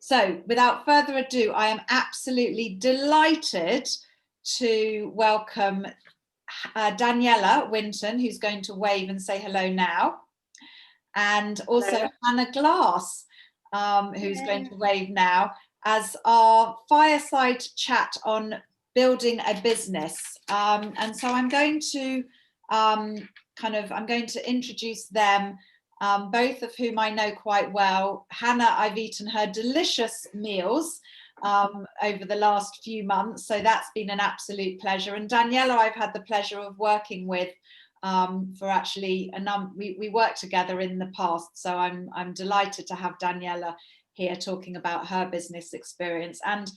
So without further ado, I am absolutely delighted to welcome Daniella Winton, who's going to wave and say hello now, and also Hello. Hannah Glass, who's going to wave now, as our fireside chat on building a business. And so I'm going to I'm going to introduce them, both of whom I know quite well. Hannah, I've eaten her delicious meals over the last few months, so that's been an absolute pleasure. And Daniella, I've had the pleasure of working with for actually we worked together in the past, so I'm delighted to have Daniella here talking about her business experience. And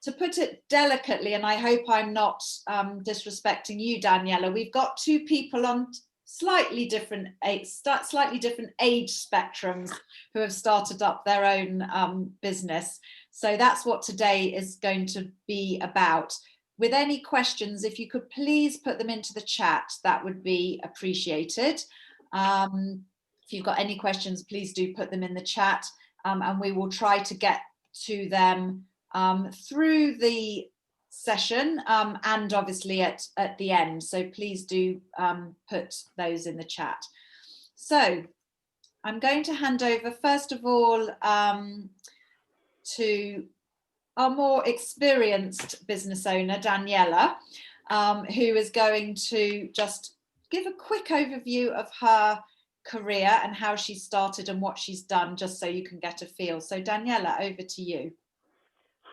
to put it delicately, and I hope I'm not disrespecting you, Daniella, we've got two people on slightly different age spectrums who have started up their own business. So that's what today is going to be about. With any questions, if you could please put them into the chat, that would be appreciated. If you've got any questions, please do put them in the chat, and we will try to get to them through the session and obviously at the end. So please do put those in the chat. So I'm going to hand over first of all to our more experienced business owner, Daniella, who is going to just give a quick overview of her career and how she started and what she's done, just so you can get a feel. So Daniella, over to you.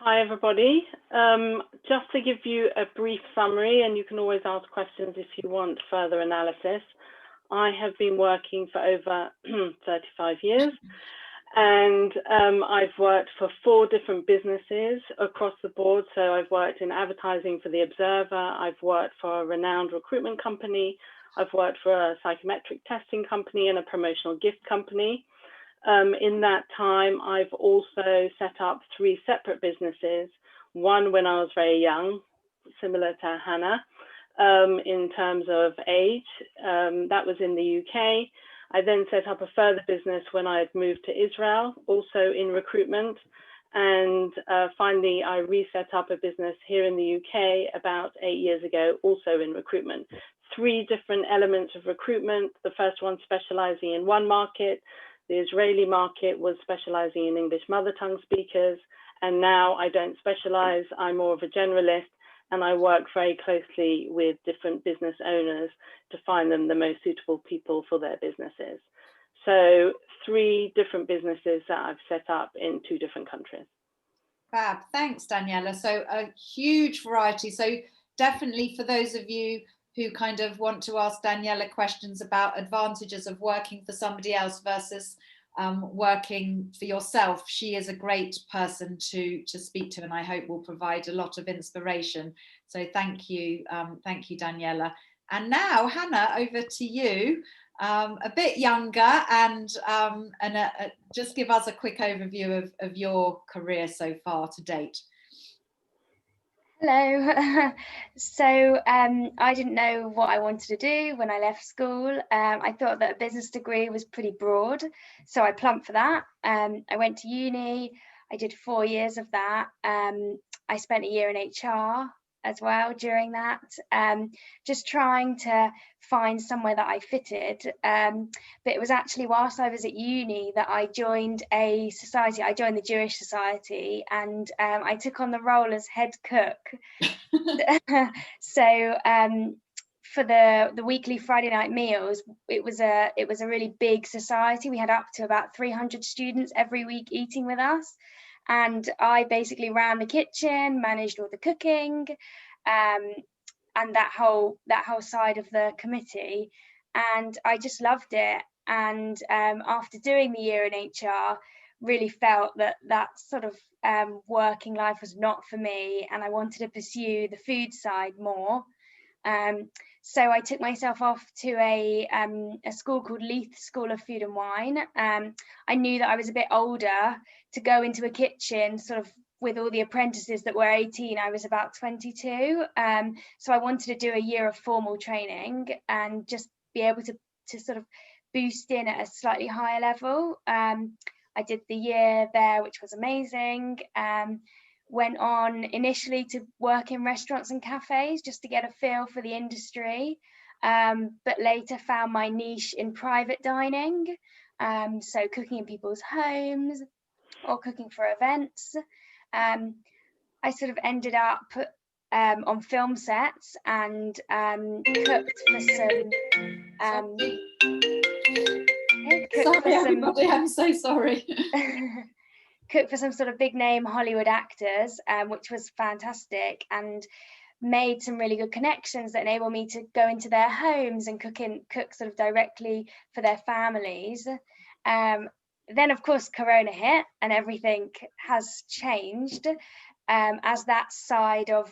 Hi, everybody. Just to give you a brief summary, and you can always ask questions if you want further analysis. I have been working for over 35 years, and I've worked for 4 different businesses across the board. So I've worked in advertising for The Observer, I've worked for a renowned recruitment company, I've worked for a psychometric testing company and a promotional gift company. In that time, I've also set up 3 separate businesses. One when I was very young, similar to Hannah, in terms of age. That was in the UK. I then set up a further business when I had moved to Israel, also in recruitment. And finally, I reset up a business here in the UK about 8 years ago, also in recruitment. 3 different elements of recruitment. The first one specializing in one market. The Israeli market was specializing in English mother tongue speakers. And now I don't specialize, I'm more of a generalist, and I work very closely with different business owners to find them the most suitable people for their businesses. So 3 different businesses that I've set up in 2 different countries. Fab, thanks Daniella. So a huge variety. So definitely for those of you who kind of want to ask Daniella questions about advantages of working for somebody else versus working for yourself, she is a great person to speak to, and I hope will provide a lot of inspiration. So thank you, Daniella. And now, Hannah, over to you. A bit younger, and just give us a quick overview of your career so far to date. Hello. So I didn't know what I wanted to do when I left school. I thought that a business degree was pretty broad, so I plumped for that. I went to uni. I did 4 years of that. I spent a year in HR as well during that, just trying to find somewhere that I fitted. But it was actually whilst I was at uni that I joined a society. I joined the Jewish Society, and I took on the role as head cook. So for the weekly Friday night meals, it was a really big society. We had up to about 300 students every week eating with us. And I basically ran the kitchen, managed all the cooking, and that whole side of the committee. And I just loved it. And after doing the year in HR, really felt that sort of working life was not for me, and I wanted to pursue the food side more. So I took myself off to a school called Leith School of Food and Wine. I knew that I was a bit older to go into a kitchen sort of with all the apprentices that were 18. I was about 22. So I wanted to do a year of formal training and just be able to sort of boost in at a slightly higher level. I did the year there, which was amazing. Went on initially to work in restaurants and cafes just to get a feel for the industry, but later found my niche in private dining, so cooking in people's homes or cooking for events. I sort of ended up on film sets and cooked for some sorry everybody, I'm so sorry. cooked for some sort of big name Hollywood actors, which was fantastic, and made some really good connections that enable me to go into their homes and cook sort of directly for their families. Then of course Corona hit and everything has changed. As that side of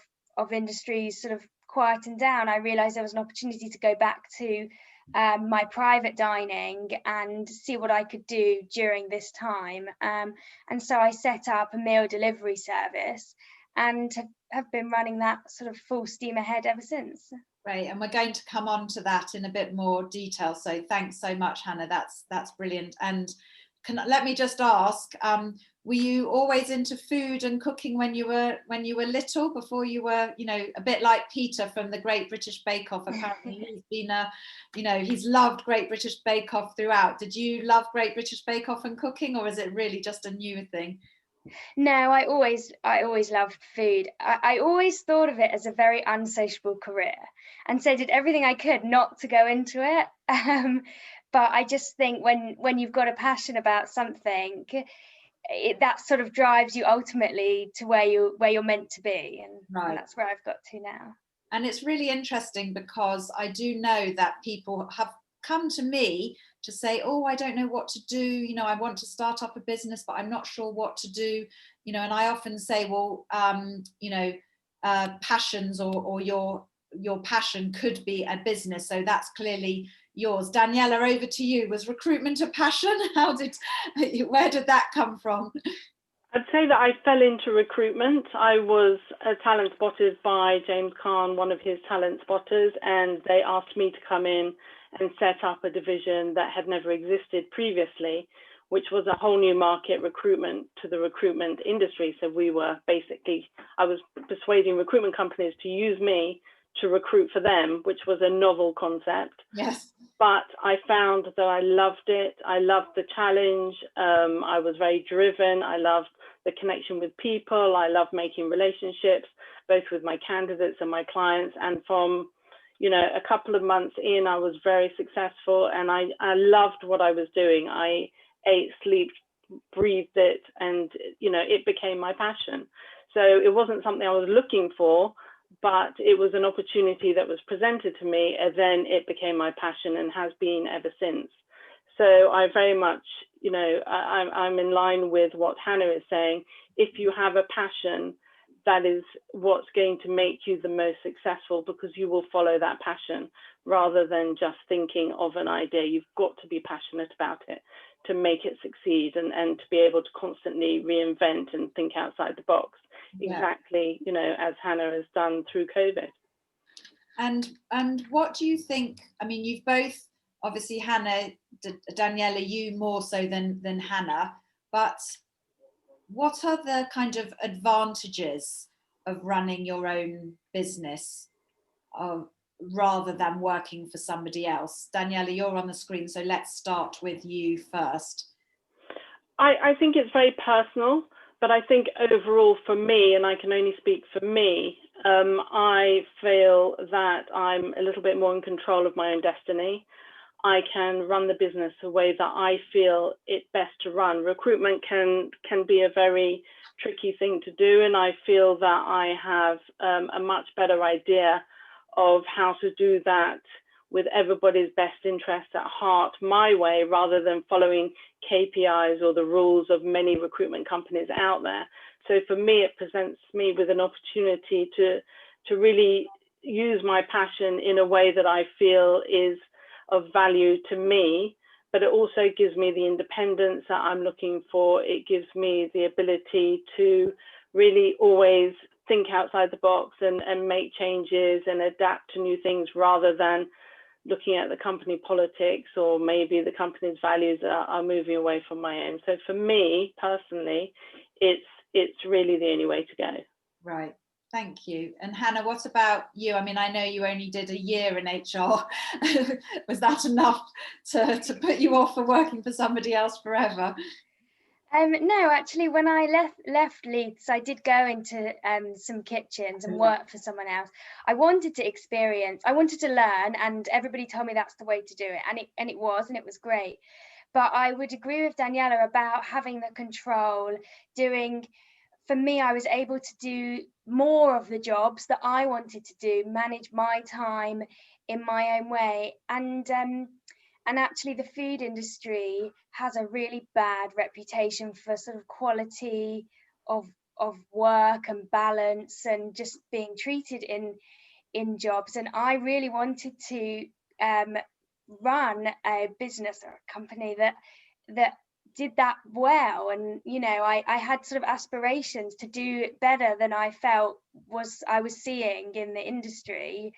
industries sort of quietened down, I realized there was an opportunity to go back to my private dining and see what I could do during this time. And so I set up a meal delivery service and have been running that sort of full steam ahead ever since. Great, and we're going to come on to that in a bit more detail. So thanks so much, Hannah. That's brilliant. And let me just ask, were you always into food and cooking when you were little, before you were, a bit like Peter from the Great British Bake Off? Apparently he's been he's loved Great British Bake Off throughout. Did you love Great British Bake Off and cooking, or is it really just a new thing? No, I always loved food. I always thought of it as a very unsociable career, and so did everything I could not to go into it. But I just think when you've got a passion about something, that sort of drives you ultimately to where you're meant to be, and that's where I've got to now. And it's really interesting because I do know that people have come to me to say, oh, I don't know what to do, I want to start up a business, but I'm not sure what to do, and I often say, well, passions or your passion could be a business, so that's clearly yours. Daniella, over to you. Was recruitment a passion? Where did that come from? I'd say that I fell into recruitment. I was talent spotted by James Kahn, one of his talent spotters, and they asked me to come in and set up a division that had never existed previously, which was a whole new market, recruitment to the recruitment industry. So I was persuading recruitment companies to use me to recruit for them, which was a novel concept. Yes. But I found that I loved it. I loved the challenge. I was very driven. I loved the connection with people. I loved making relationships, both with my candidates and my clients. And from, a couple of months in, I was very successful, and I loved what I was doing. I ate, slept, breathed it, and, it became my passion. So it wasn't something I was looking for, but it was an opportunity that was presented to me, and then it became my passion and has been ever since. So I very much, I'm in line with what Hannah is saying. If you have a passion, that is what's going to make you the most successful, because you will follow that passion rather than just thinking of an idea. You've got to be passionate about it to make it succeed, and to be able to constantly reinvent and think outside the box. Yeah. Exactly, as Hannah has done through COVID. And what do you think? I mean, you've both, obviously Hannah, Daniella, you more so than Hannah, but what are the kind of advantages of running your own business rather than working for somebody else? Daniella, you're on the screen, so let's start with you first. I think it's very personal, but I think overall for me, and I can only speak for me, I feel that I'm a little bit more in control of my own destiny. I can run the business the way that I feel it best to run. Recruitment can be a very tricky thing to do, and I feel that I have a much better idea of how to do that with everybody's best interest at heart, my way, rather than following KPIs or the rules of many recruitment companies out there. So for me, it presents me with an opportunity to really use my passion in a way that I feel is of value to me, but it also gives me the independence that I'm looking for. It gives me the ability to really always think outside the box and make changes and adapt to new things, rather than looking at the company politics, or maybe the company's values are moving away from my own. So for me personally, it's really the only way to go. Right. Thank you. And Hannah, what about you? I mean, I know you only did a year in HR. Was that enough to put you off for working for somebody else forever? No, actually, when I left Leeds, I did go into some kitchens and work for someone else. I wanted to experience, I wanted to learn, and everybody told me that's the way to do it, and it was great. But I would agree with Daniella about having the control, for me, I was able to do more of the jobs that I wanted to do, manage my time in my own way. And actually the food industry has a really bad reputation for sort of quality of work and balance and just being treated in jobs. And I really wanted to run a business or a company that did that well. And I had sort of aspirations to do it better than I felt I was seeing in the industry.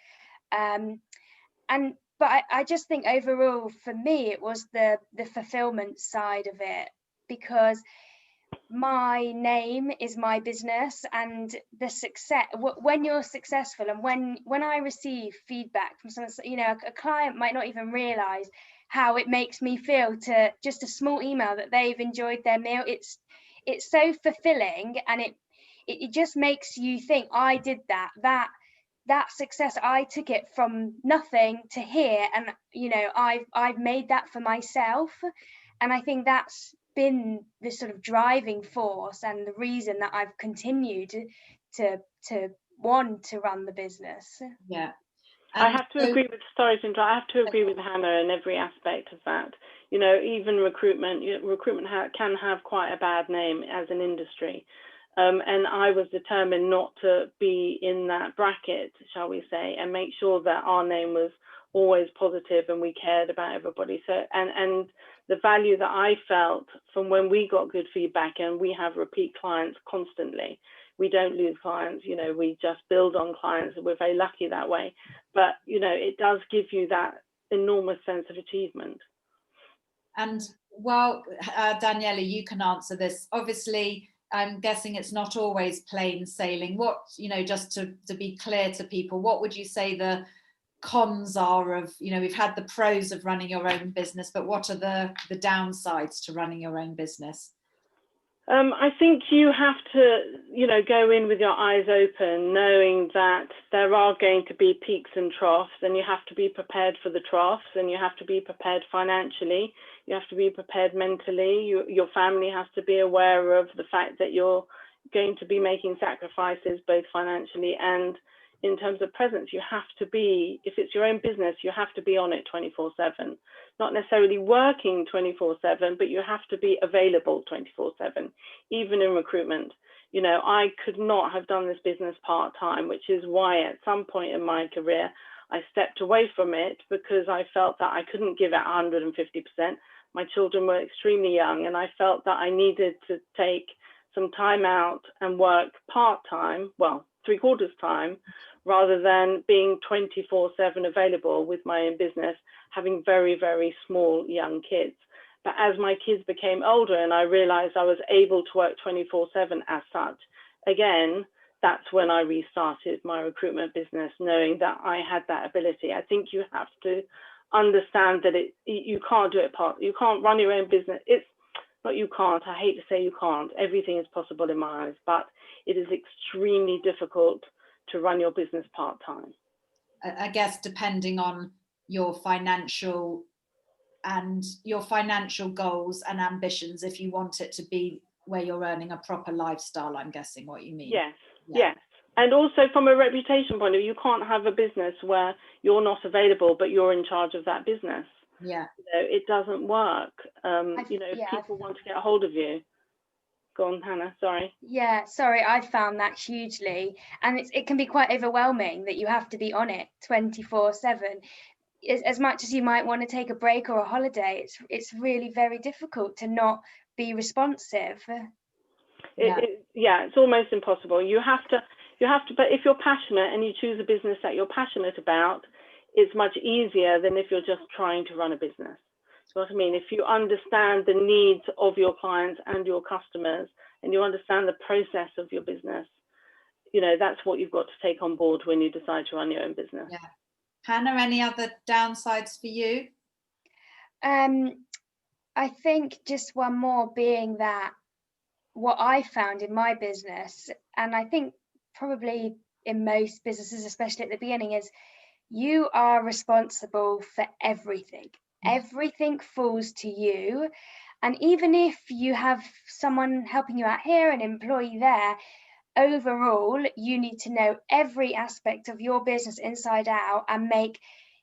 But I just think overall for me it was the fulfillment side of it, because my name is my business, and the success, when you're successful, and when I receive feedback from someone, a client might not even realize how it makes me feel, to just a small email that they've enjoyed their meal. It's so fulfilling, and it just makes you think, I did that success, I took it from nothing to here, and I've made that for myself. And I think that's been the sort of driving force and the reason that I've continued to want to run the business. Yeah. I have to agree with, sorry to interrupt, I have to agree with Hannah in every aspect of that. Even recruitment can have quite a bad name as an industry. And I was determined not to be in that bracket, shall we say, and make sure that our name was always positive and we cared about everybody. So, and the value that I felt from when we got good feedback, and we have repeat clients constantly. We don't lose clients, we just build on clients, and we're very lucky that way. But, it does give you that enormous sense of achievement. And well, Daniella, you can answer this. Obviously, I'm guessing it's not always plain sailing. What, just to be clear to people, what would you say the cons are of, we've had the pros of running your own business, but what are the downsides to running your own business? I think you have to, go in with your eyes open, knowing that there are going to be peaks and troughs, and you have to be prepared for the troughs, and you have to be prepared financially. You have to be prepared mentally. Your family has to be aware of the fact that you're going to be making sacrifices, both financially and in terms of presence. You have to be, if it's your own business, you have to be on it 24/7. Not necessarily working 24/7, but you have to be available 24/7, even in recruitment. I could not have done this business part-time, which is why at some point in my career, I stepped away from it, because I felt that I couldn't give it 150%. My children were extremely young, and I felt that I needed to take some time out and work part-time, well, 3/4 time, rather than being 24/7 available with my own business, having very, very small young kids. But as my kids became older and I realized I was able to work 24/7 as such, again, that's when I restarted my recruitment business, knowing that I had that ability. I think you have to understand that you can't do it you can't run your own business. It's not you can't, I hate to say you can't. Everything is possible in my eyes, but it is extremely difficult to run your business part-time. I guess depending on your financial goals and ambitions, if you want it to be where you're earning a proper lifestyle, I'm guessing what you mean. Yes, yeah. Yes. And also from a reputation point of view, you can't have a business where you're not available, but you're in charge of that business. Yeah. It doesn't work. If people want to get a hold of you. Go on, Hannah, sorry. Yeah, sorry, I found that hugely. And it can be quite overwhelming that you have to be on it 24/7. As much as you might want to take a break or a holiday, it's really very difficult to not be responsive. It's almost impossible. You have to, but if you're passionate and you choose a business that you're passionate about, it's much easier than if you're just trying to run a business. You know what I mean? If you understand the needs of your clients and your customers, and you understand the process of your business, you know, that's what you've got to take on board when you decide to run your own business. Yeah. Hannah, any other downsides for you? I think just one more being that what I found in my business, and I think probably in most businesses, especially at the beginning, is you are responsible for everything. Everything falls to you. And even if you have someone helping you out here, an employee there, overall, you need to know every aspect of your business inside out and make,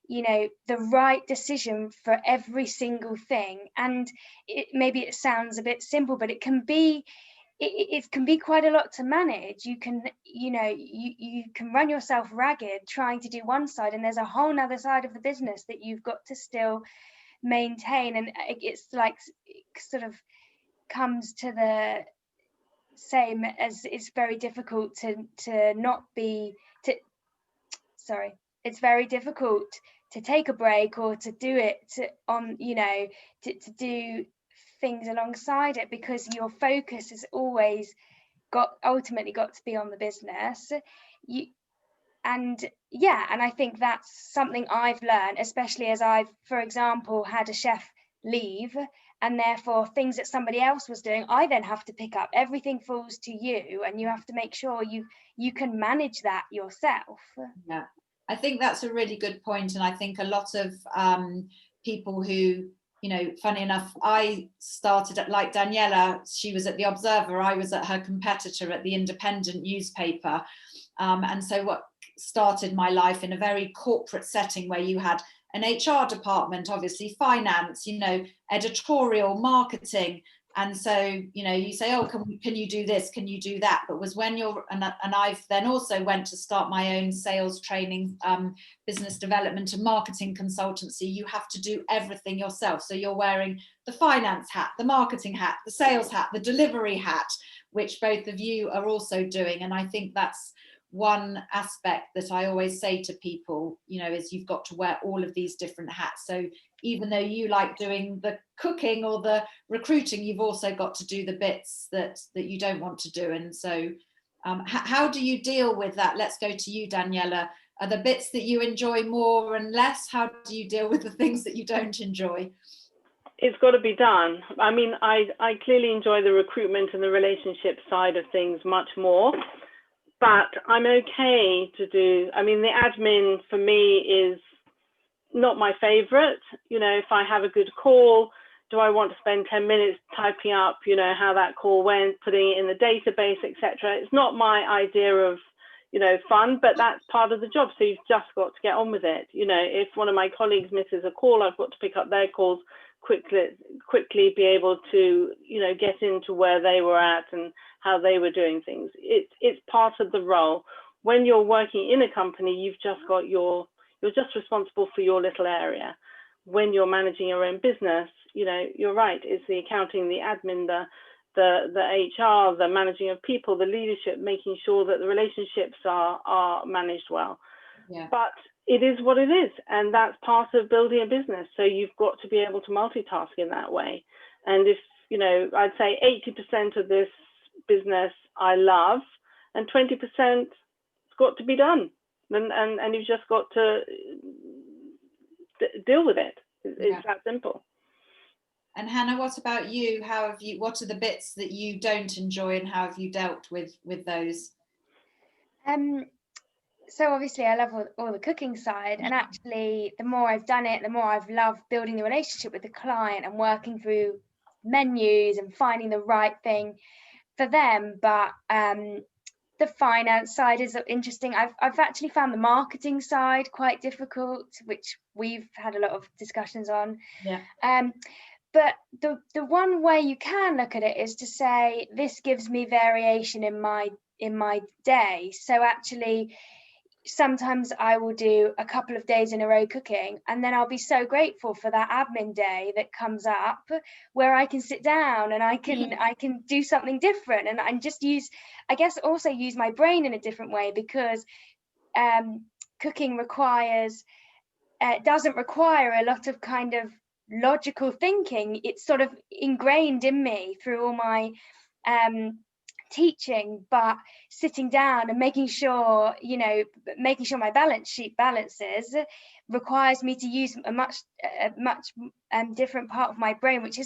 you know, the right decision for every single thing. And maybe it sounds a bit simple, but it can be quite a lot to manage. You can, you know, you can run yourself ragged trying to do one side, and there's a whole nother side of the business that you've got to still maintain. And it's like, it sort of comes to the same as it's very difficult to not be to sorry it's very difficult to take a break or to do it on, you know, to do things alongside it, because your focus has always ultimately got to be on the business. And I think that's something I've learned, especially as I've, for example, had a chef leave, and therefore things that somebody else was doing, I then have to pick up. Everything falls to you, and you have to make sure you can manage that yourself. Yeah, I think that's a really good point. And I think a lot of people who, you know, funny enough, I started at, like Daniella, she was at the Observer, I was at her competitor at the Independent newspaper. And so what started my life in a very corporate setting where you had an HR department, obviously finance, you know, editorial, marketing. And so, you know, you say, oh, can you do this? Can you do that? But was when you're, and I've then also went to start my own sales training, business development and marketing consultancy. You have to do everything yourself. So you're wearing the finance hat, the marketing hat, the sales hat, the delivery hat, which both of you are also doing. And I think that's one aspect that I always say to people, you know, is you've got to wear all of these different hats. So even though you like doing the cooking or the recruiting, you've also got to do the bits that you don't want to do. And so how do you deal with that? Let's go to you, Daniella. Are the bits that you enjoy more and less? How do you deal with the things that you don't enjoy? It's got to be done. I mean, I clearly enjoy the recruitment and the relationship side of things much more. But I'm okay to do, I mean, the admin for me is not my favorite. You know, if I have a good call, do I want to spend 10 minutes typing up, you know, how that call went, putting it in the database, etc. It's not my idea of, you know, fun, but that's part of the job. So you've just got to get on with it. You know, if one of my colleagues misses a call, I've got to pick up their calls quickly be able to, you know, get into where they were at and how they were doing things. It's part of the role. When you're working in a company, you've just got you're just responsible for your little area. When you're managing your own business, you know, you're right, it's the accounting, the admin, the HR, the managing of people, the leadership, making sure that the relationships are managed well. Yeah. But it is what it is, and that's part of building a business. So you've got to be able to multitask in that way. And if, you know, I'd say 80% of this business I love, and 20% it's got to be done. And you've just got to deal with it. It's that simple. And Hannah, what about you? What are the bits that you don't enjoy, and how have you dealt with those? So obviously I love all the cooking side, and actually the more I've done it, the more I've loved building the relationship with the client and working through menus and finding the right thing for them. But the finance side is interesting. I've actually found the marketing side quite difficult, which we've had a lot of discussions on. Yeah. But the one way you can look at it is to say, this gives me variation in my day. So actually, sometimes I will do a couple of days in a row cooking, and then I'll be so grateful for that admin day that comes up where I can sit down and I can do something different, and just use my brain in a different way, because cooking requires doesn't require a lot of kind of logical thinking. It's sort of ingrained in me through all my teaching, but sitting down and making sure, making sure my balance sheet balances requires me to use a much different part of my brain, which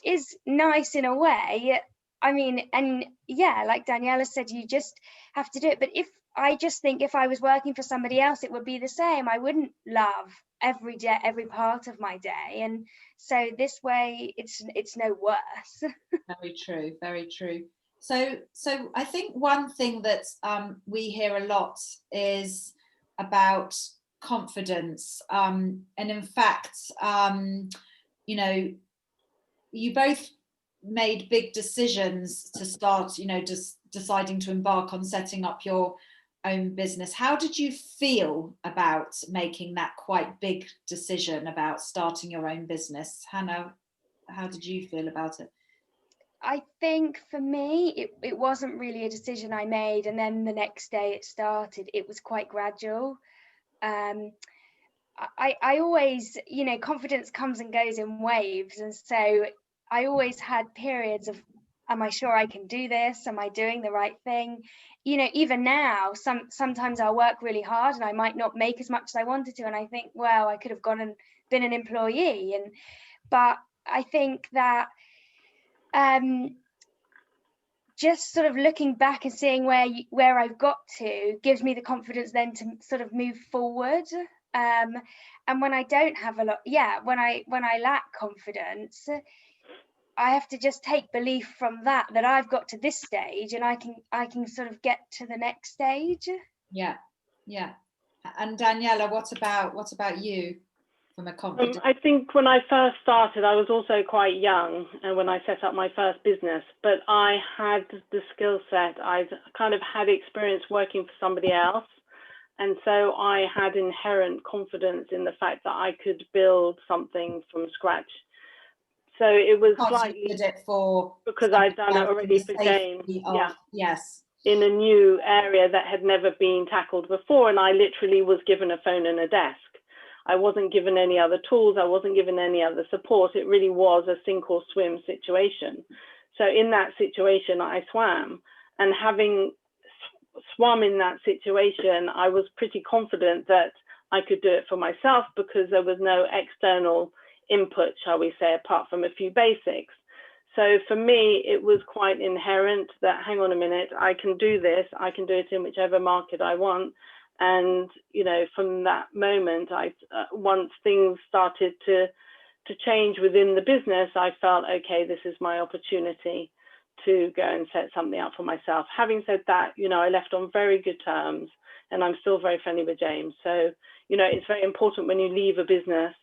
is nice in a way. I mean, and yeah, like Daniella said, you just have to do it. But I just think if I was working for somebody else, it would be the same. I wouldn't love every day, every part of my day. And so this way, it's no worse. Very true, very true. So I think one thing that we hear a lot is about confidence. And in fact, you both made big decisions to start, just deciding to embark on setting up your own business. How did you feel about making that quite big decision about starting your own business? Hannah, how did you feel about it? I think for me, it wasn't really a decision I made and then the next day it started. It was quite gradual. I always, confidence comes and goes in waves. And so I always had periods of, am I sure I can do this? Am I doing the right thing? Even now, sometimes I'll work really hard and I might not make as much as I wanted to. And I think, well, I could have gone and been an employee. But I think that just sort of looking back and seeing where I've got to gives me the confidence then to sort of move forward. And when I don't have a lot, when I lack confidence, I have to just take belief from that I've got to this stage and I can sort of get to the next stage. Yeah. And Daniella, what about you from a confidence? I think when I first started, I was also quite young, and when I set up my first business, but I had the skill set. I'd kind of had experience working for somebody else. And so I had inherent confidence in the fact that I could build something from scratch. So it was slightly did it for because I'd done it already for James. Yes. In a new area that had never been tackled before. And I literally was given a phone and a desk. I wasn't given any other tools. I wasn't given any other support. It really was a sink or swim situation. So in that situation, I swam, and having swum in that situation, I was pretty confident that I could do it for myself because there was no external input, shall we say, apart from a few basics. So for me, it was quite inherent that, hang on a minute, I can do this. I can do it in whichever market I want. And, from that moment, once things started to change within the business, I felt, okay, this is my opportunity to go and set something up for myself. Having said that, I left on very good terms and I'm still very friendly with James. So, it's very important when you leave a business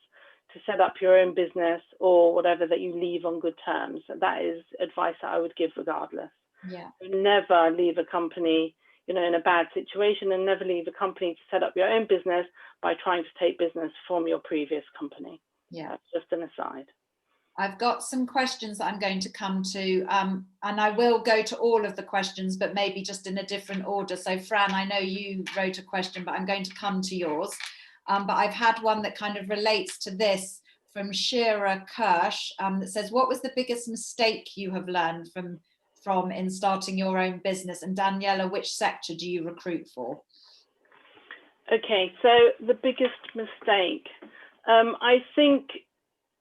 to set up your own business or whatever, that you leave on good terms. That is advice that I would give regardless. Yeah. Never leave a company, in a bad situation, and never leave a company to set up your own business by trying to take business from your previous company. Yeah. That's just an aside. I've got some questions that I'm going to come to, and I will go to all of the questions, but maybe just in a different order. So Fran, I know you wrote a question, but I'm going to come to yours. But I've had one that kind of relates to this from Shira Kirsch that says, what was the biggest mistake you have learned from in starting your own business? And Daniella, which sector do you recruit for? Okay, so the biggest mistake, I think,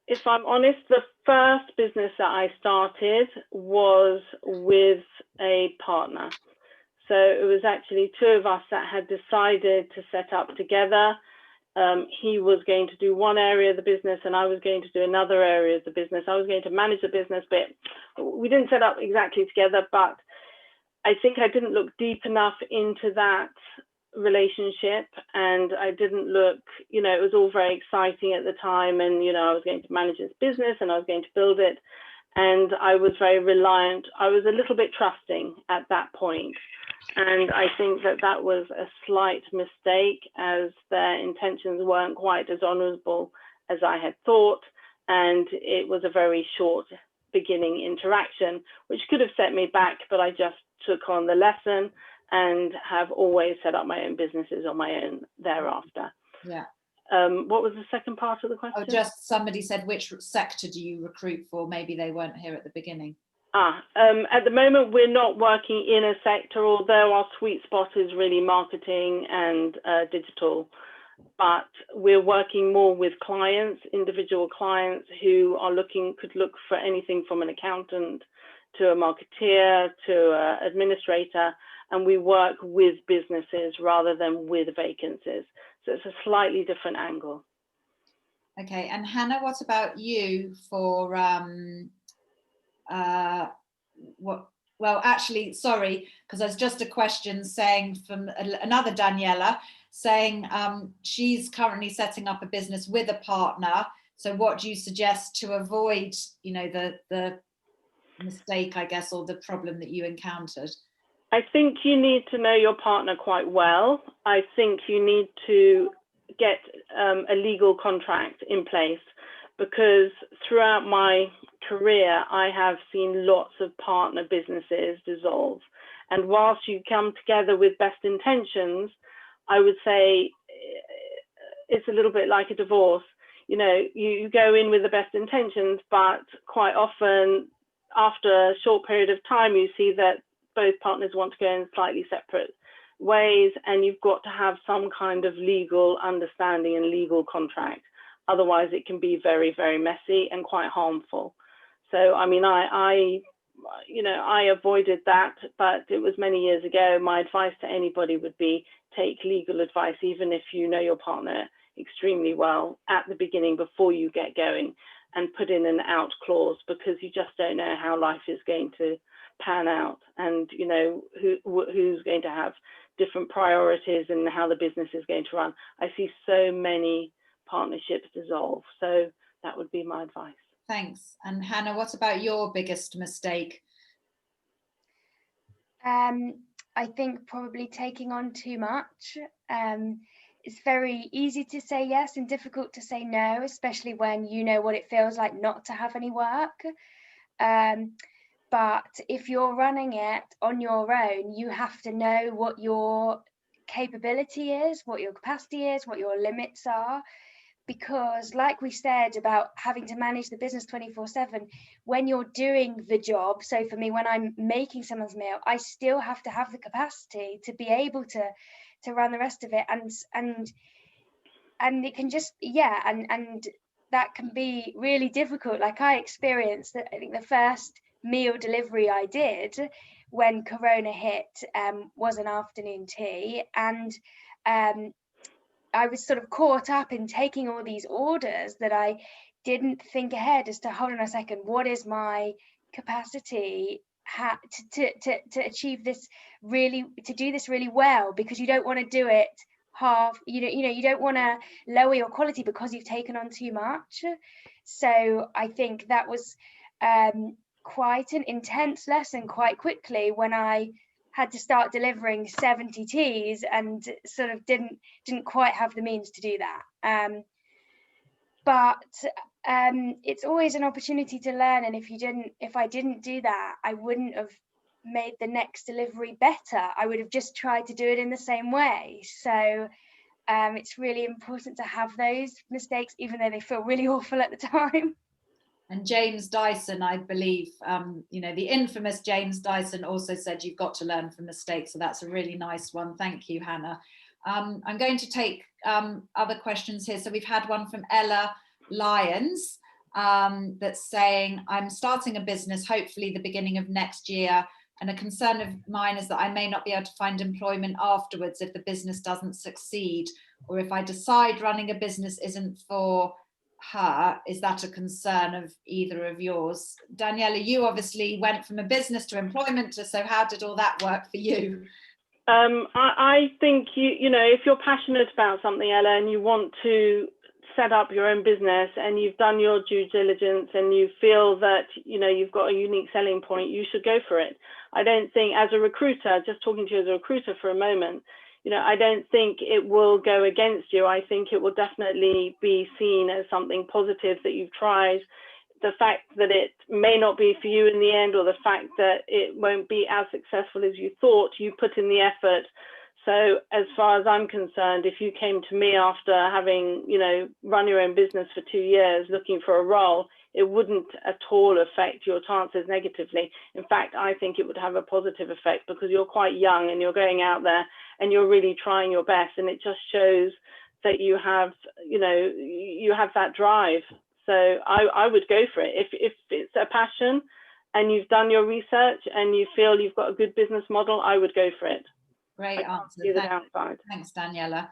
if I'm honest, the first business that I started was with a partner. So it was actually two of us that had decided to set up together. He was going to do one area of the business and I was going to do another area of the business. I was going to manage the business, but we didn't set up exactly together, but I think I didn't look deep enough into that relationship, and I didn't look, it was all very exciting at the time, and I was going to manage this business and I was going to build it, and I was very reliant. I was a little bit trusting at that point, and I think that was a slight mistake, as their intentions weren't quite as honorable as I had thought, and it was a very short beginning interaction, which could have set me back, but I just took on the lesson and have always set up my own businesses on my own thereafter. Yeah. What was the second part of the question? Oh, just somebody said, which sector do you recruit for? Maybe they weren't here at the beginning. At the moment, we're not working in a sector, although our sweet spot is really marketing and digital. But we're working more with clients, individual clients who are could look for anything from an accountant to a marketeer to an administrator, and we work with businesses rather than with vacancies. So it's a slightly different angle. Okay, and Hannah, what about you for well, actually, sorry, because there's just a question saying from another Daniella saying she's currently setting up a business with a partner. So what do you suggest to avoid, you know, the mistake, I guess, or the problem that you encountered? I think you need to know your partner quite well. I think you need to get a legal contract in place, because throughout my career, I have seen lots of partner businesses dissolve. And whilst you come together with best intentions, I would say it's a little bit like a divorce. You know, you go in with the best intentions, but quite often after a short period of time, you see that both partners want to go in slightly separate ways, and you've got to have some kind of legal understanding and legal contract. Otherwise, it can be very, very messy and quite harmful. So, I mean, I avoided that, but it was many years ago. My advice to anybody would be take legal advice, even if you know your partner extremely well at the beginning before you get going, and put in an out clause, because you just don't know how life is going to pan out, and you know who's going to have different priorities and how the business is going to run. I see so many partnerships dissolve, so that would be my advice. Thanks. And Hannah, what about your biggest mistake? I think probably taking on too much. It's very easy to say yes and difficult to say no, especially when you know what it feels like not to have any work. But if you're running it on your own, you have to know what your capability is, what your capacity is, what your limits are. Because like we said about having to manage the business 24/7, when you're doing the job, so for me, when I'm making someone's meal, I still have to have the capacity to be able to run the rest of it. And it can just, and that can be really difficult. Like I experienced that. I think the first meal delivery I did when Corona hit was an afternoon tea, and I was sort of caught up in taking all these orders that I didn't think ahead as to, hold on a second, what is my capacity to achieve this really, to do this really well, because you don't want to do it half, you don't want to lower your quality because you've taken on too much. So I think that was quite an intense lesson quite quickly when I had to start delivering 70 teas and sort of didn't quite have the means to do that. But it's always an opportunity to learn, and if I didn't do that, I wouldn't have made the next delivery better. I would have just tried to do it in the same way. So it's really important to have those mistakes, even though they feel really awful at the time. And James Dyson, I believe, the infamous James Dyson also said you've got to learn from mistakes. So that's a really nice one. Thank you, Hannah. I'm going to take other questions here. So we've had one from Ella Lyons that's saying, I'm starting a business, hopefully the beginning of next year. And a concern of mine is that I may not be able to find employment afterwards if the business doesn't succeed, or if I decide running a business isn't for her. Is that a concern of either of yours? Daniella, you obviously went from a business to employment, so how did all that work for you? I think if you're passionate about something, Ella, and you want to set up your own business and you've done your due diligence and you feel that you've got a unique selling point, you should go for it. I don't think, as a recruiter, just talking to you as a recruiter for a moment, I don't think it will go against you. I think it will definitely be seen as something positive that you've tried. The fact that it may not be for you in the end, or the fact that it won't be as successful as you thought, you put in the effort. So as far as I'm concerned, if you came to me after having, you know, run your own business for 2 years looking for a role, it wouldn't at all affect your chances negatively. In fact, I think it would have a positive effect, because you're quite young and you're going out there and you're really trying your best, and it just shows that you have, you know, you have that drive. So I would go for it. If it's a passion and you've done your research and you feel you've got a good business model, I would go for it. Great answer. See the downside. Thanks, Daniella.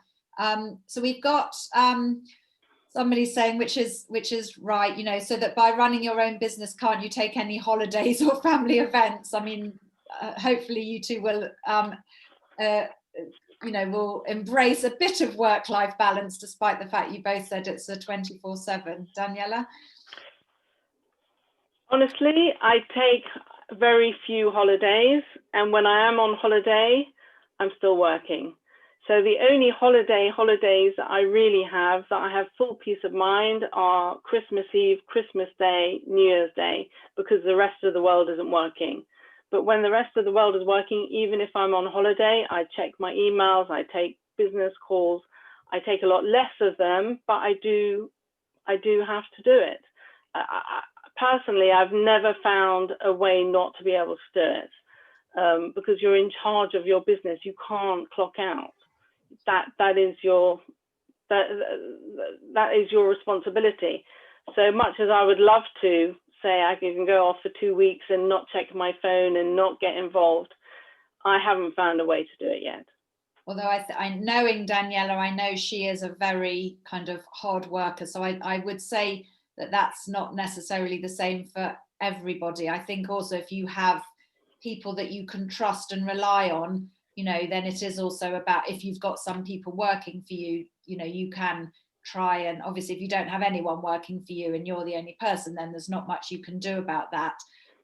So we've got somebody saying, which is right, you know, so that by running your own business, can't you take any holidays or family events? I mean, hopefully you two will, you know, will embrace a bit of work-life balance, despite the fact you both said it's a 24/7. Daniella? Honestly, I take very few holidays, and when I am on holiday, I'm still working. So the only holidays that I really have, that I have full peace of mind, are Christmas Eve, Christmas Day, New Year's Day, because the rest of the world isn't working. But when the rest of the world is working, even if I'm on holiday, I check my emails, I take business calls, I take a lot less of them, but I do have to do it. Personally, I've never found a way not to be able to do it, because you're in charge of your business. You can't clock out. That is your responsibility. So much as I would love to say I can go off for 2 weeks and not check my phone and not get involved, I haven't found a way to do it yet. Although knowing Daniella, I know she is a very kind of hard worker. So I would say that that's not necessarily the same for everybody. I think also if you have people that you can trust and rely on, you know, then it is also about, if you've got some people working for you, you know, you can try, and obviously if you don't have anyone working for you and you're the only person, then there's not much you can do about that.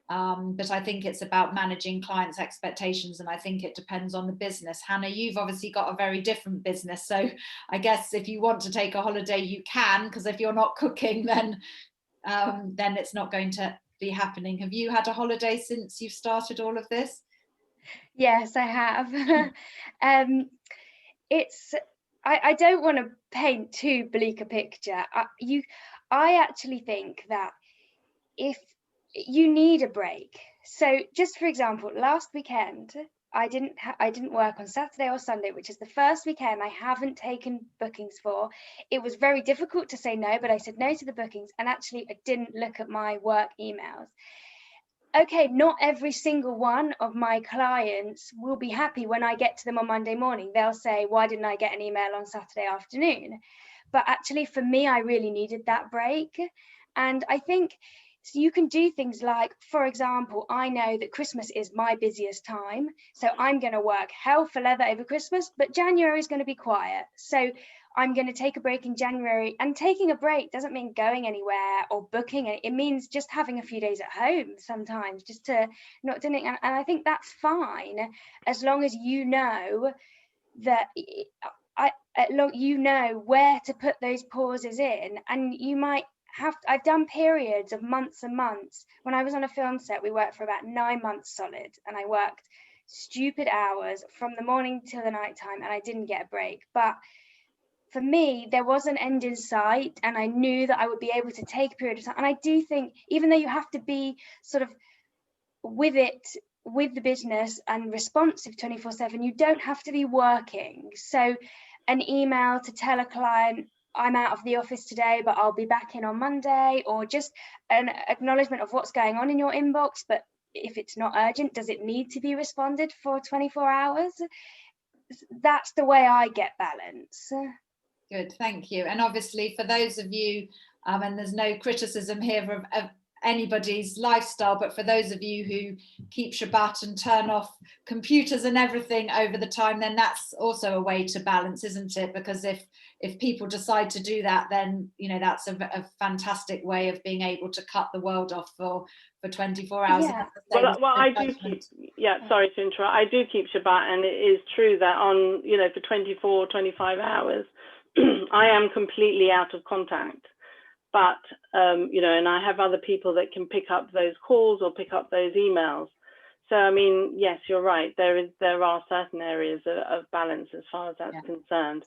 But I think it's about managing clients' expectations, and I think it depends on the business. Hannah, you've obviously got a very different business, so I guess if you want to take a holiday, you can, because if you're not cooking, then it's not going to be happening. Have you had a holiday since you've started all of this? Yes, I have. I don't want to paint too bleak a picture. I actually think that if you need a break, so just for example, last weekend I didn't work on Saturday or Sunday, which is the first weekend I haven't taken bookings for. It was very difficult to say no, but I said no to the bookings, and actually I didn't look at my work emails. Okay, not every single one of my clients will be happy when I get to them on Monday morning. They'll say, why didn't I get an email on Saturday afternoon? But actually for me, I really needed that break. And I think so you can do things like, for example, I know that Christmas is my busiest time, so I'm going to work hell for leather over Christmas, but January is going to be quiet. So I'm going to take a break in January, and taking a break doesn't mean going anywhere or booking it. It means just having a few days at home sometimes, just to not doing it. And I think that's fine, as long as you know that you know where to put those pauses in. And you might have, I've done periods of months and months. When I was on a film set, we worked for about 9 months solid, and I worked stupid hours from the morning till the night time, and I didn't get a break. But for me, there was an end in sight, and I knew that I would be able to take a period of time. And I do think, even though you have to be sort of with the business and responsive 24/7, you don't have to be working. So an email to tell a client, I'm out of the office today, but I'll be back in on Monday, or just an acknowledgement of what's going on in your inbox. But if it's not urgent, does it need to be responded for 24 hours? That's the way I get balance. Good, thank you. And obviously for those of you, and there's no criticism here of anybody's lifestyle, but for those of you who keep Shabbat and turn off computers and everything over the time, then that's also a way to balance, isn't it? Because if people decide to do that, then you know that's a fantastic way of being able to cut the world off for 24 hours. Yeah. Well, I do keep, sorry to interrupt, I do keep Shabbat, and it is true that on, you know, for 24, 25 hours, I am completely out of contact. But, you know, and I have other people that can pick up those calls or pick up those emails. So, I mean, yes, you're right. There are certain areas of balance as far as that's concerned.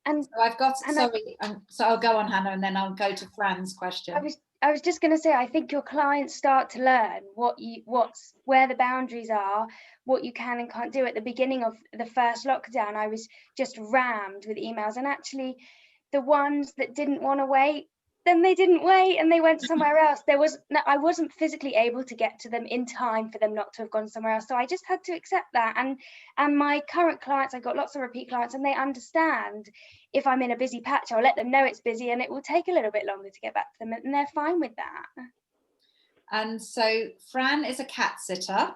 And so I've got, sorry, so I'll go on, Hannah, and then I'll go to Fran's question. I was just going to say, I think your clients start to learn where the boundaries are, what you can and can't do. At the beginning of the first lockdown, I was just rammed with emails, and actually the ones that didn't want to wait, then they didn't wait and they went somewhere else. I wasn't physically able to get to them in time for them not to have gone somewhere else. So I just had to accept that. And my current clients, I've got lots of repeat clients, and they understand if I'm in a busy patch, I'll let them know it's busy and it will take a little bit longer to get back to them, and they're fine with that. And so Fran is a cat sitter,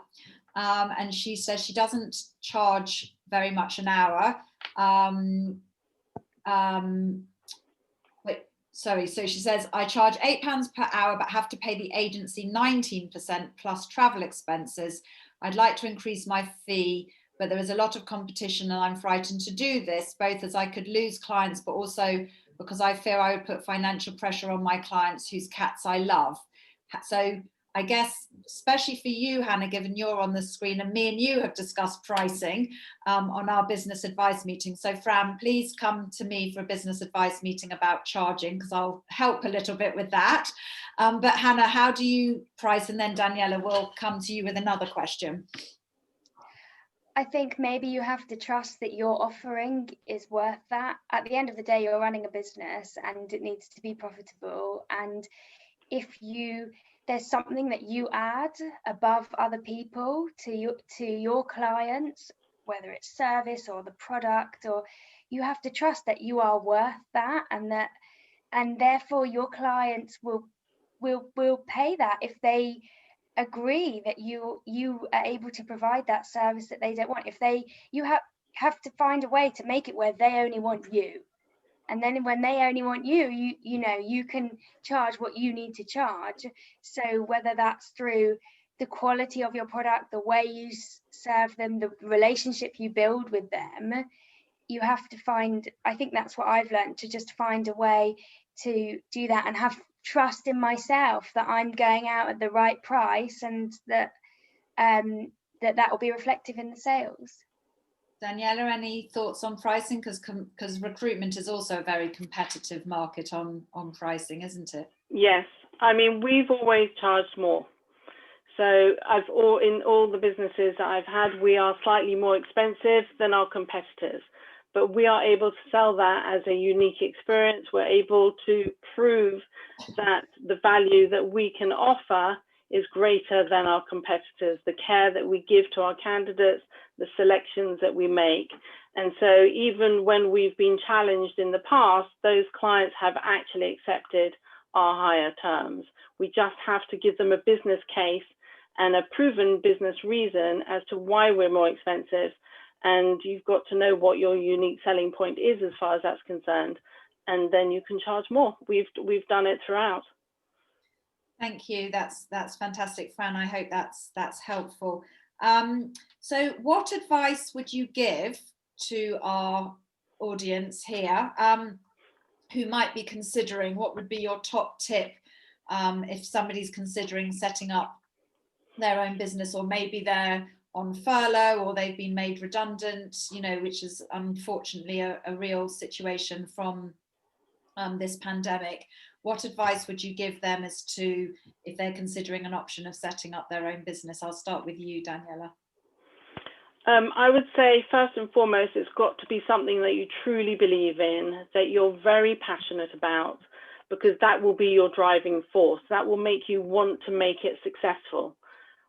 and she says she doesn't charge very much an hour. So she says, I charge £8 per hour, but have to pay the agency 19% plus travel expenses. I'd like to increase my fee, but there is a lot of competition and I'm frightened to do this, both as I could lose clients, but also because I fear I would put financial pressure on my clients whose cats I love. So I guess, especially for you, Hannah, given you're on the screen and me and you have discussed pricing on our business advice meeting. So Fran, please come to me for a business advice meeting about charging, because I'll help a little bit with that. But Hannah, how do you price? And then Daniella will come to you with another question. I think maybe you have to trust that your offering is worth that. At the end of the day, you're running a business and it needs to be profitable. And if there's something that you add above other people to your clients, whether it's service or the product, or you have to trust that you are worth that, and therefore your clients will pay that if they agree that you are able to provide that service that they don't want. You have to find a way to make it where they only want you. And then when they only want you, you can charge what you need to charge. So whether that's through the quality of your product, the way you serve them, the relationship you build with them, you have to find, I think that's what I've learned, to just find a way to do that and have trust in myself that I'm going out at the right price, and that that will be reflective in the sales. Daniella, any thoughts on pricing? Because recruitment is also a very competitive market on pricing, isn't it? Yes, I mean, we've always charged more. So in all the businesses that I've had, we are slightly more expensive than our competitors, but we are able to sell that as a unique experience. We're able to prove that the value that we can offer is greater than our competitors, the care that we give to our candidates, the selections that we make. And so even when we've been challenged in the past, those clients have actually accepted our higher terms. We just have to give them a business case and a proven business reason as to why we're more expensive. And you've got to know what your unique selling point is as far as that's concerned. And then you can charge more. We've done it throughout. Thank you. That's fantastic, Fran. I hope that's helpful. So what advice would you give to our audience here who might be considering, what would be your top tip if somebody's considering setting up their own business, or maybe they're on furlough or they've been made redundant, which is unfortunately a real situation from this pandemic. What advice would you give them as to if they're considering an option of setting up their own business? I'll start with you, Daniella. I would say first and foremost, it's got to be something that you truly believe in, that you're very passionate about, because that will be your driving force. That will make you want to make it successful.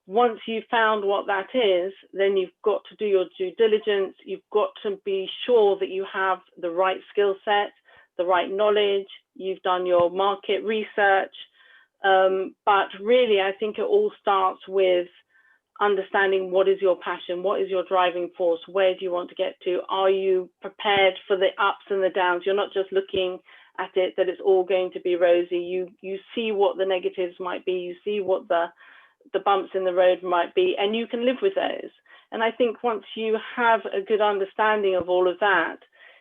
Once you've found what that is, then you've got to do your due diligence. You've got to be sure that you have the right skill set, the right knowledge, you've done your market research. But really, I think it all starts with understanding what is your passion, what is your driving force, where do you want to get to? Are you prepared for the ups and the downs? You're not just looking at it that it's all going to be rosy. You see what the negatives might be, you see what the bumps in the road might be, and you can live with those. And I think once you have a good understanding of all of that,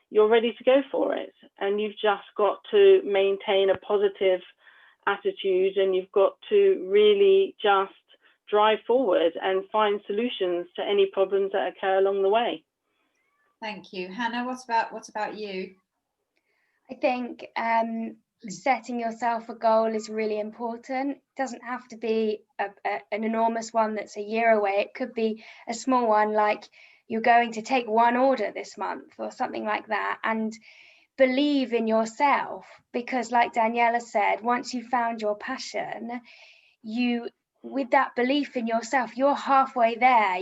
you're ready to go for it. And you've just got to maintain a positive attitude, and you've got to really just drive forward and find solutions to any problems that occur along the way. Thank you. Hannah, what about you? I think setting yourself a goal is really important. It doesn't have to be an enormous one that's a year away. It could be a small one, like you're going to take one order this month or something like that, and believe in yourself, because like Daniella said, once you've found your passion, with that belief in yourself, you're halfway there.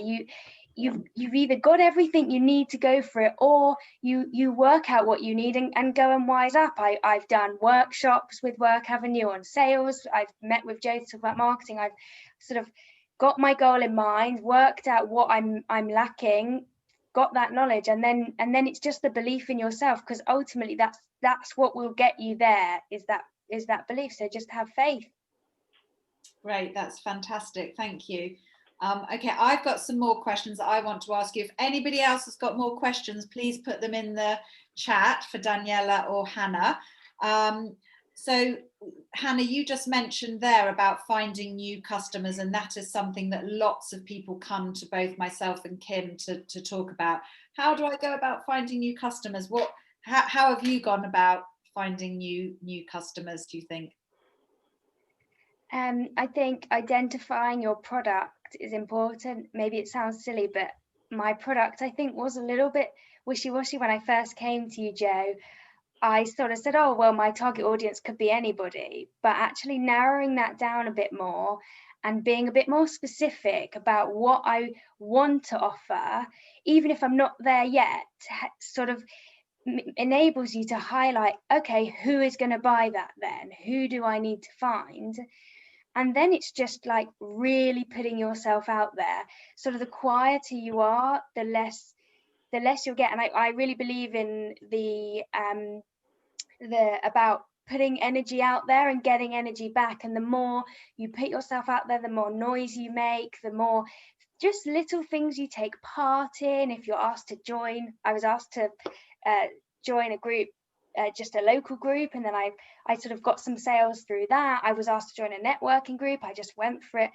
You've either got everything you need to go for it, or you work out what you need and go and wise up. I've done workshops with Work Avenue on sales. I've met with Joe to talk about marketing. I've sort of got my goal in mind, worked out what I'm lacking, got that knowledge, and then it's just the belief in yourself, because ultimately that's what will get you there, is that belief. So just have faith. Great, that's fantastic, thank you. Okay, I've got some more questions that I want to ask you. If anybody else has got more questions, please put them in the chat for Daniella or Hannah. So Hannah, you just mentioned there about finding new customers, and that is something that lots of people come to both myself and Kim to talk about. How do I go about finding new customers? How have you gone about finding new customers, do you think? I think identifying your product is important. Maybe it sounds silly, but my product, I think, was a little bit wishy-washy when I first came to you, Joe. I sort of said, oh, well, my target audience could be anybody, but actually narrowing that down a bit more and being a bit more specific about what I want to offer, even if I'm not there yet, sort of enables you to highlight, okay, who is going to buy that then? Who do I need to find? And then it's just like really putting yourself out there. Sort of the quieter you are, the less you'll get. And I really believe in the about putting energy out there and getting energy back. And the more you put yourself out there, the more noise you make, the more just little things you take part in. If you're asked to join, I was asked to join a group, just a local group, and then I sort of got some sales through that. I was asked to join a networking group. I just went for it.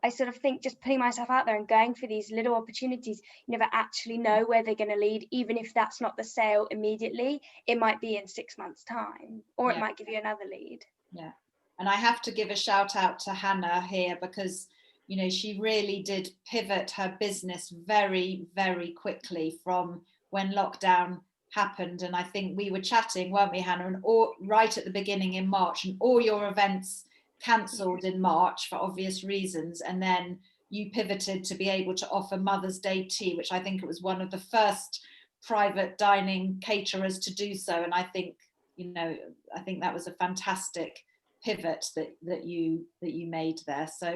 I sort of think just putting myself out there and going for these little opportunities, you never actually know where they're going to lead. Even if that's not the sale immediately, it might be in 6 months' time, or it might give you another lead. Yeah, and I have to give a shout out to Hannah here, because you know, she really did pivot her business very, very quickly from when lockdown happened. And I think we were chatting, weren't we, Hannah, and right at the beginning in March, and all your events cancelled in March for obvious reasons, and then you pivoted to be able to offer Mother's Day tea, which I think it was one of the first private dining caterers to do so. And I think, you know, I think that was a fantastic pivot that you made there. So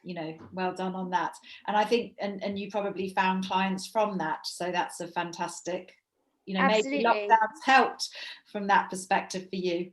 you know, well done on that. And I think and you probably found clients from that, so that's a fantastic, you know, Absolutely. maybe lockdowns helped from that perspective for you.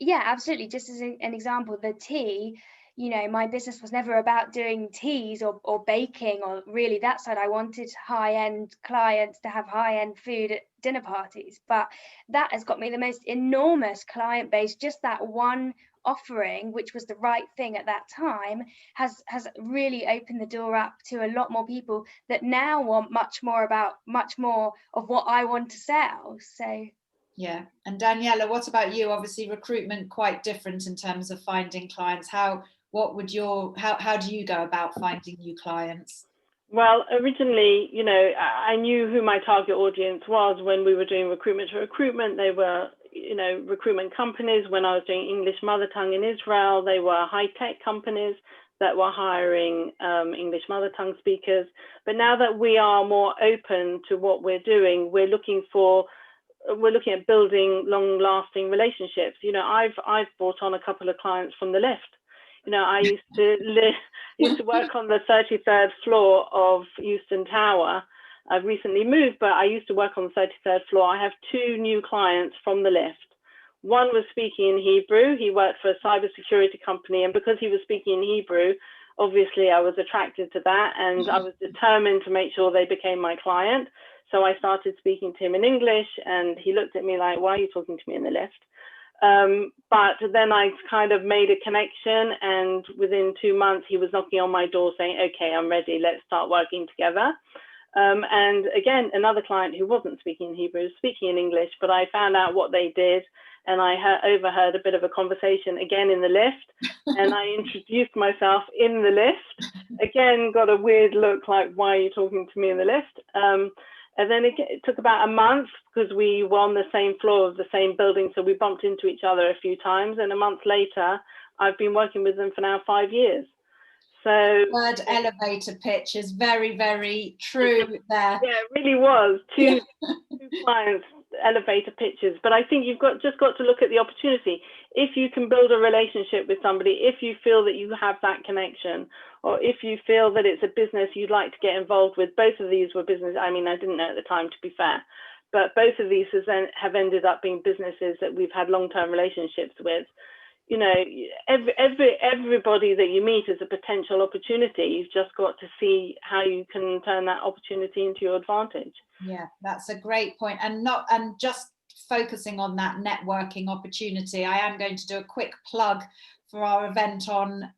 Yeah, absolutely. Just as an example, the tea, you know, my business was never about doing teas or baking or really that side. I wanted high-end clients to have high-end food at dinner parties, but that has got me the most enormous client base. Just that one offering, which was the right thing at that time, has really opened the door up to a lot more people that now want much more of what I want to sell. So yeah. And Daniella, what about you? Obviously recruitment quite different in terms of finding clients. How do you go about finding new clients? Well, originally, you know, I knew who my target audience was when we were doing recruitment to recruitment. They were, you know, recruitment companies. When I was doing English mother tongue in Israel, they were high-tech companies that were hiring English mother tongue speakers. But now that we are more open to what we're doing, we're looking at building long-lasting relationships. You know, I've brought on a couple of clients from the lift. You know, I used to work on the 33rd floor of Euston Tower. I've recently moved, but I used to work on the 33rd floor. I have 2 new clients from the lift. One was speaking in Hebrew. He worked for a cybersecurity company, and because he was speaking in Hebrew, obviously I was attracted to that, and I was determined to make sure they became my client. So I started speaking to him in English, and he looked at me like, why are you talking to me in the lift? But then I kind of made a connection, and within 2 months he was knocking on my door saying, okay, I'm ready, let's start working together. And again, another client who wasn't speaking Hebrew, speaking in English, but I found out what they did, and I overheard a bit of a conversation again in the lift, and I introduced myself in the lift. Again, got a weird look like, why are you talking to me in the lift? And then it took about a month, because we were on the same floor of the same building, so we bumped into each other a few times, and a month later, I've been working with them for now 5 years. So word elevator pitch is very, very true there. Yeah, it really was. Two clients, elevator pitches. But I think you've just got to look at the opportunity. If you can build a relationship with somebody, if you feel that you have that connection, or if you feel that it's a business you'd like to get involved with, both of these were business. I mean, I didn't know at the time, to be fair, but both of these have ended up being businesses that we've had long-term relationships with. You know, everybody that you meet is a potential opportunity. You've just got to see how you can turn that opportunity into your advantage. Yeah, that's a great point. And just focusing on that networking opportunity, I am going to do a quick plug for our event on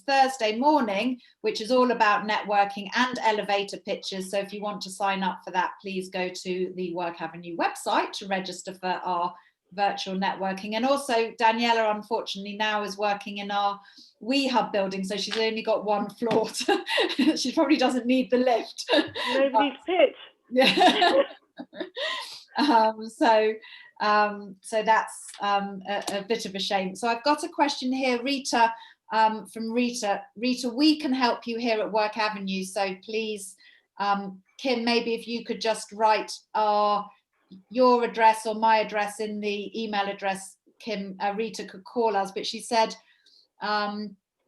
Thursday morning, which is all about networking and elevator pitches. So if you want to sign up for that, please go to the Work Avenue website to register for our virtual networking. And also Daniella, unfortunately, now is working in our WeHub building, so she's only got one floor. She probably doesn't need the lift. Nobody's pitch. Yeah. So that's a bit of a shame. So I've got a question here, Rita, from Rita. Rita, we can help you here at Work Avenue. So please, Kim, maybe if you could just write your address or my address in the email address, Kim, Rita could call us. But she said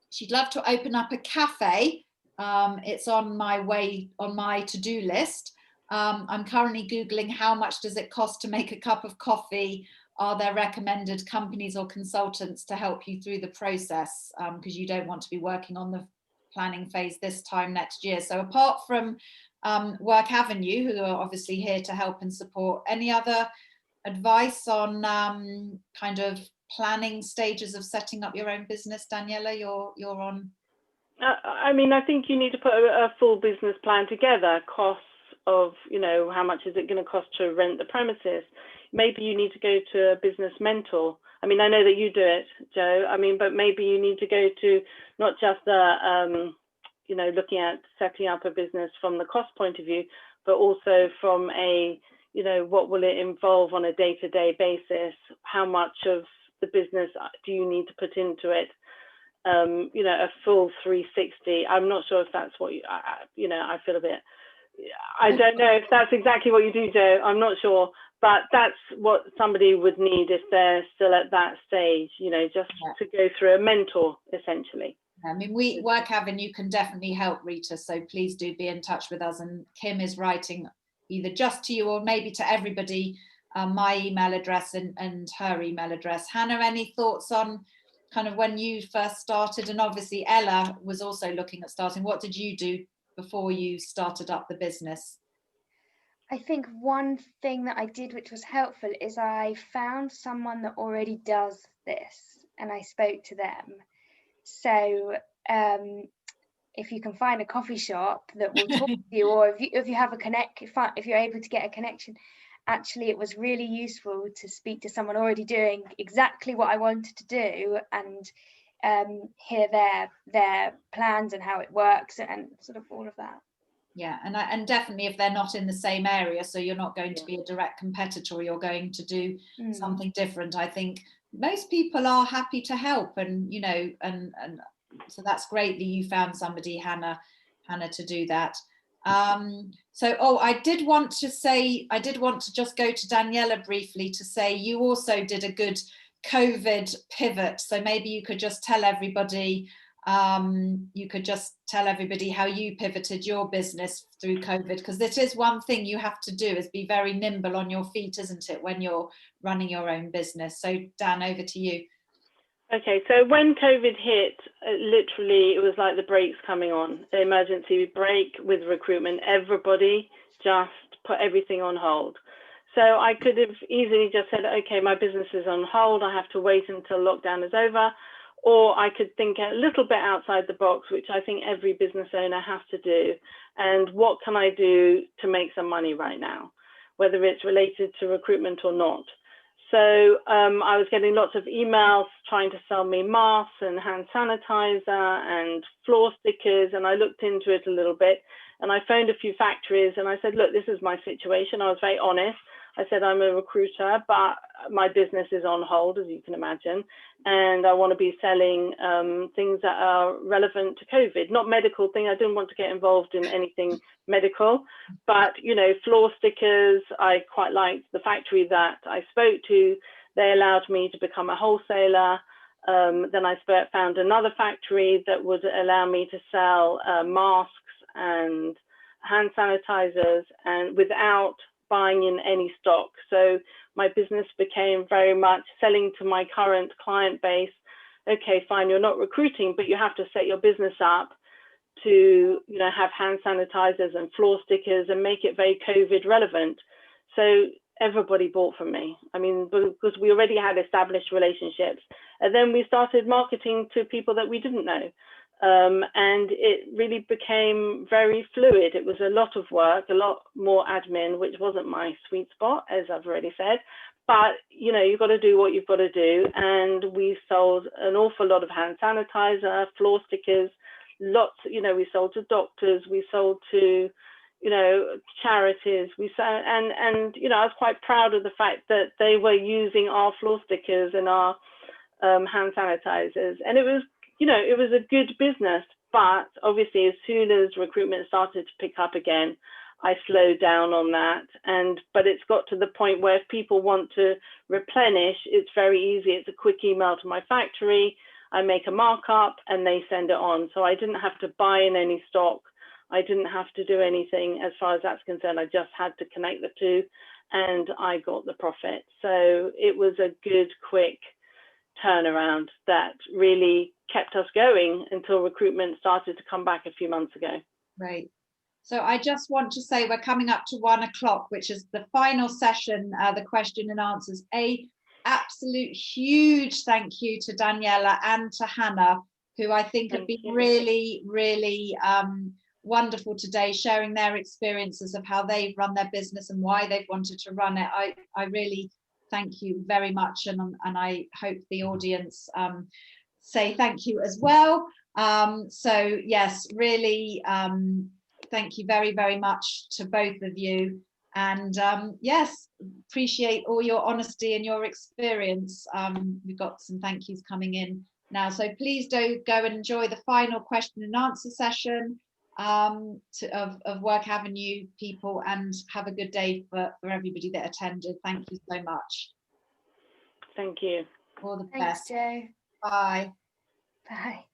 she'd love to open up a cafe. It's on my to-do list. I'm currently Googling how much does it cost to make a cup of coffee. Are there recommended companies or consultants to help you through the process? Because you don't want to be working on the planning phase this time next year. So apart from Work Avenue, who are obviously here to help and support, any other advice on kind of planning stages of setting up your own business? Daniella, you're on. I mean, I think you need to put a full business plan together. Costs of, you know, how much is it going to cost to rent the premises? Maybe you need to go to a business mentor. I mean, I know that you do it, Joe. I mean, but maybe you need to go to not just you know, looking at setting up a business from the cost point of view, but also from a, you know, what will it involve on a day-to-day basis? How much of the business do you need to put into it? You know, a full 360. I'm not sure if that's what you know, I feel a bit, I don't know if that's exactly what you do, Joe. I'm not sure, but that's what somebody would need if they're still at that stage, you know, just to go through a mentor, essentially. I mean, Work Avenue can definitely help, Rita, so please do be in touch with us. And Kim is writing either just to you or maybe to everybody my email address and her email address. Hannah, any thoughts on kind of when you first started? And obviously Ella was also looking at starting. What did you do before you started up the business? I think one thing that I did which was helpful is I found someone that already does this and I spoke to them. So if you can find a coffee shop that will talk to you, or if you have if you're able to get a connection, actually it was really useful to speak to someone already doing exactly what I wanted to do and hear their plans and how it works and sort of all of that. Yeah, and definitely if they're not in the same area, so you're not going to be a direct competitor, you're going to do something different. I think most people are happy to help, and you know, and so that's great that you found somebody, Hannah, to do that. So I did want to just go to Daniella briefly to say you also did a good COVID pivot. So maybe you could just tell everybody. How you pivoted your business through COVID, because this is one thing you have to do, is be very nimble on your feet, isn't it, when you're running your own business? So Dan, over to you. Okay, so when COVID hit, literally it was like the brakes coming on, the emergency brake with recruitment. Everybody just put everything on hold. So I could have easily just said, okay, my business is on hold. I have to wait until lockdown is over. Or I could think a little bit outside the box, which I think every business owner has to do. And what can I do to make some money right now, whether it's related to recruitment or not? So I was getting lots of emails trying to sell me masks and hand sanitizer and floor stickers. And I looked into it a little bit and I phoned a few factories and I said, look, this is my situation. I was very honest. I said, I'm a recruiter, but my business is on hold, as you can imagine. And I want to be selling things that are relevant to COVID, not medical thing. I didn't want to get involved in anything medical, but, you know, floor stickers. I quite liked the factory that I spoke to. They allowed me to become a wholesaler. Then I found another factory that would allow me to sell masks and hand sanitizers and without buying in any stock. So my business became very much selling to my current client base. Okay, fine, you're not recruiting, but you have to set your business up to, you know, have hand sanitizers and floor stickers and make it very COVID relevant. So everybody bought from me. I mean, because we already had established relationships. And then we started marketing to people that we didn't know. And it really became very fluid. It was a lot of work, a lot more admin, which wasn't my sweet spot, as I've already said. But, you know, you've got to do what you've got to do. And we sold an awful lot of hand sanitizer, floor stickers, lots, you know, we sold to doctors, we sold to, you know, charities. We sold, and you know, I was quite proud of the fact that they were using our floor stickers and our hand sanitizers. And it was, you know, it was a good business, but obviously as soon as recruitment started to pick up again, I slowed down on that. But it's got to the point where if people want to replenish, it's very easy. It's a quick email to my factory. I make a markup and they send it on. So I didn't have to buy in any stock. I didn't have to do anything as far as that's concerned. I just had to connect the two and I got the profit. So it was a good, quick turnaround that really kept us going until recruitment started to come back a few months ago. Right. So I just want to say we're coming up to 1 o'clock, which is the final session, the question and answers. Absolute huge thank you to Daniella and to Hannah, who I think have been really, really wonderful today, sharing their experiences of how they've run their business and why they've wanted to run it. I really thank you very much, and I hope the audience say thank you as well. So yes, really thank you very, very much to both of you. And yes, appreciate all your honesty and your experience. We've got some thank yous coming in now. So please do go and enjoy the final question and answer session of Work Avenue people, and have a good day for everybody that attended. Thank you so much. Thank you. All the Thanks, best. Jo. Bye. Bye.